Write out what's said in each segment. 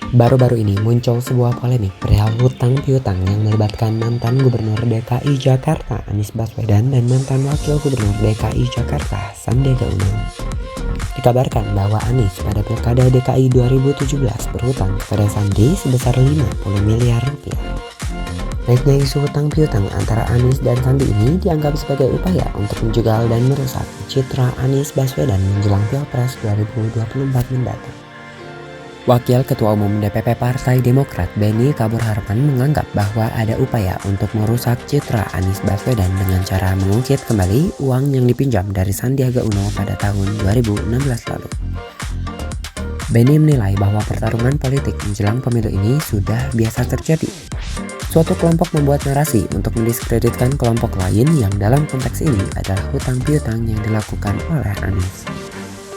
Baru-baru ini muncul sebuah polemik perihal hutang piutang yang melibatkan mantan Gubernur DKI Jakarta Anies Baswedan dan mantan Wakil Gubernur DKI Jakarta Sandiaga Uno. Dikabarkan bahwa Anies pada Pilkada DKI 2017 berhutang kepada Sandi sebesar 50 miliar rupiah. Naiknya isu hutang piutang antara Anies dan Sandi ini dianggap sebagai upaya untuk menjegal dan merusak citra Anies Baswedan menjelang Pilpres 2024 mendatang. Wakil Ketua Umum DPP Partai Demokrat Beni Kabur Harpan menganggap bahwa ada upaya untuk merusak citra Anies Baswedan dengan cara mengungkit kembali uang yang dipinjam dari Sandiaga Uno pada tahun 2016 lalu. Beni menilai bahwa pertarungan politik menjelang pemilu ini sudah biasa terjadi. Suatu kelompok membuat narasi untuk mendiskreditkan kelompok lain yang dalam konteks ini adalah hutang piutang yang dilakukan oleh Anies.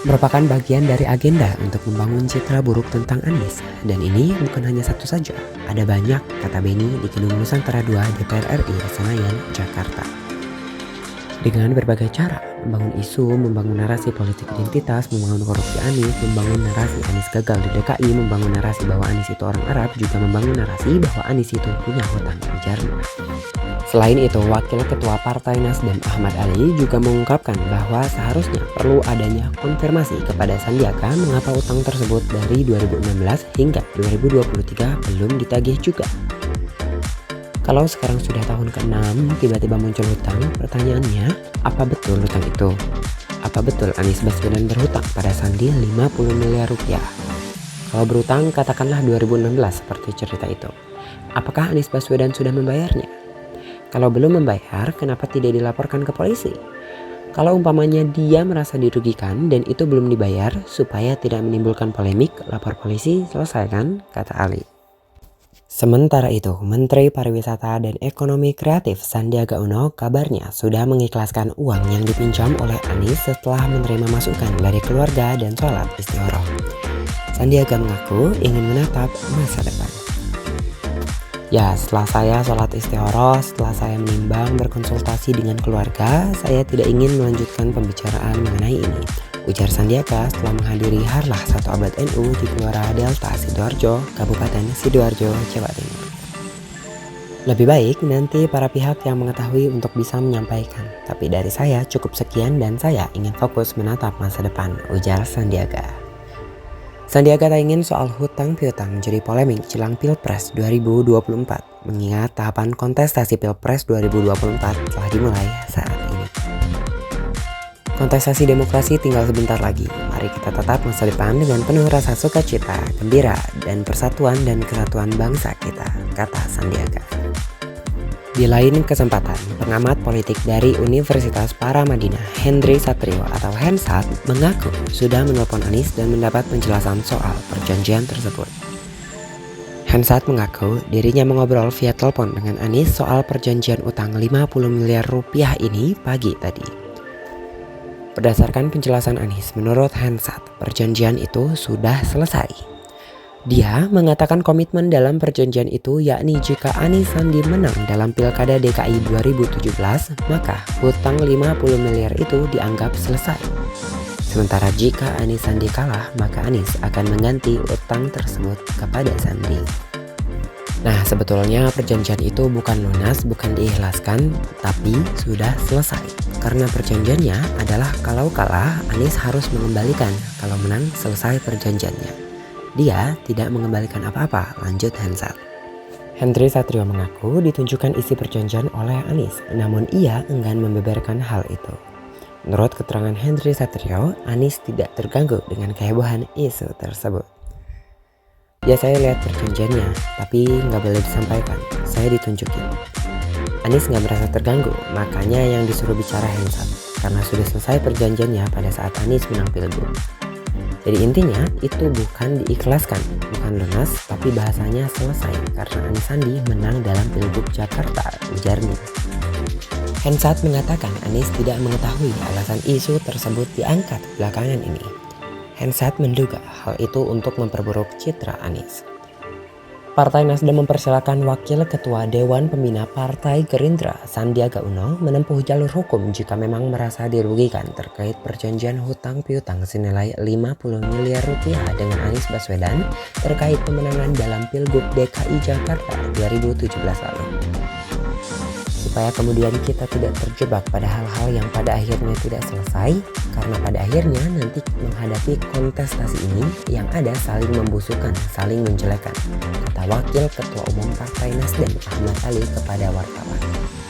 Merupakan bagian dari agenda untuk membangun citra buruk tentang Anies. Dan ini bukan hanya satu saja, ada banyak, kata Beni di Gedung Nusantara 2 DPR RI Senayan, Jakarta. Dengan berbagai cara, membangun isu, membangun narasi politik identitas, membangun korupsi Anies, membangun narasi Anies gagal di DKI, membangun narasi bahwa Anies itu orang Arab, juga membangun narasi bahwa Anies itu punya hutang, ujarnya. Selain itu, Wakil Ketua Partai Nasdem Ahmad Ali juga mengungkapkan bahwa seharusnya perlu adanya konfirmasi kepada Sandiaga mengapa utang tersebut dari 2016 hingga 2023 belum ditagih juga. Kalau sekarang sudah tahun ke-6 tiba-tiba muncul hutang, pertanyaannya, apa betul hutang itu? Apa betul Anies Baswedan berhutang pada Sandi 50 miliar rupiah? Kalau berhutang katakanlah 2016 seperti cerita itu. Apakah Anies Baswedan sudah membayarnya? Kalau belum membayar, kenapa tidak dilaporkan ke polisi? Kalau umpamanya dia merasa dirugikan dan itu belum dibayar supaya tidak menimbulkan polemik, lapor polisi, selesai kan? Kata Ali. Sementara itu, Menteri Pariwisata dan Ekonomi Kreatif Sandiaga Uno kabarnya sudah mengikhlaskan uang yang dipinjam oleh Anies setelah menerima masukan dari keluarga dan sholat istihoroh. Sandiaga mengaku ingin menatap masa depan. Ya, setelah saya sholat istihoroh, setelah saya menimbang berkonsultasi dengan keluarga, saya tidak ingin melanjutkan pembicaraan mengenai ini, ujar Sandiaga setelah menghadiri Harlah 1 Abad NU di Gelora Delta Sidoarjo, Kabupaten Sidoarjo, Jawa Timur. Lebih baik nanti para pihak yang mengetahui untuk bisa menyampaikan, tapi dari saya cukup sekian dan saya ingin fokus menatap masa depan, ujar Sandiaga. Sandiaga tak ingin soal hutang piutang menjadi polemik jelang Pilpres 2024, mengingat tahapan kontestasi Pilpres 2024 telah dimulai saat ini. Kontestasi demokrasi tinggal sebentar lagi. Mari kita tatap masa depan dengan penuh rasa sukacita, gembira, dan persatuan dan kesatuan bangsa kita, kata Sandiaga. Di lain kesempatan, pengamat politik dari Universitas Paramadina, Hendry Satrio atau Hensat, mengaku sudah menelpon Anies dan mendapat penjelasan soal perjanjian tersebut. Hensat mengaku dirinya mengobrol via telepon dengan Anies soal perjanjian utang 50 miliar rupiah ini pagi tadi. Berdasarkan penjelasan Anies, menurut Hensat, perjanjian itu sudah selesai. Dia mengatakan komitmen dalam perjanjian itu yakni jika Anies Sandi menang dalam Pilkada DKI 2017, maka hutang 50 miliar itu dianggap selesai. Sementara jika Anies Sandi kalah, maka Anies akan mengganti utang tersebut kepada Sandi. Nah, sebetulnya perjanjian itu bukan lunas, bukan diikhlaskan, tapi sudah selesai. Karena perjanjiannya adalah kalau kalah, Anies harus mengembalikan, kalau menang selesai perjanjiannya. Dia tidak mengembalikan apa-apa, lanjut Hensat. Hendry Satrio mengaku ditunjukkan isi perjanjian oleh Anies, namun ia enggan membeberkan hal itu. Menurut keterangan Hendry Satrio, Anies tidak terganggu dengan kehebohan isu tersebut. Ya, saya lihat perjanjiannya, tapi nggak boleh disampaikan, saya ditunjukin. Anies nggak merasa terganggu, makanya yang disuruh bicara Hensat, karena sudah selesai perjanjiannya pada saat Anies menang Pilgub. Jadi intinya itu bukan diikhlaskan, bukan lunas, tapi bahasanya selesai karena Anies Sandi menang dalam Pilgub Jakarta, ujarnya. Hensat mengatakan Anies tidak mengetahui alasan isu tersebut diangkat belakangan ini. Hensat menduga hal itu untuk memperburuk citra Anies. Partai Nasdem mempersilahkan Wakil Ketua Dewan Pembina Partai Gerindra Sandiaga Uno menempuh jalur hukum jika memang merasa dirugikan terkait perjanjian hutang piutang senilai 50 miliar rupiah dengan Anies Baswedan terkait pemenangan dalam Pilgub DKI Jakarta 2017 lalu. Supaya kemudian kita tidak terjebak pada hal-hal yang pada akhirnya tidak selesai, karena pada akhirnya nanti menghadapi kontestasi ini yang ada saling membusukkan, saling menjelekan, kata Wakil Ketua Umum Partai Nasdem Ahmad Ali kepada wartawan.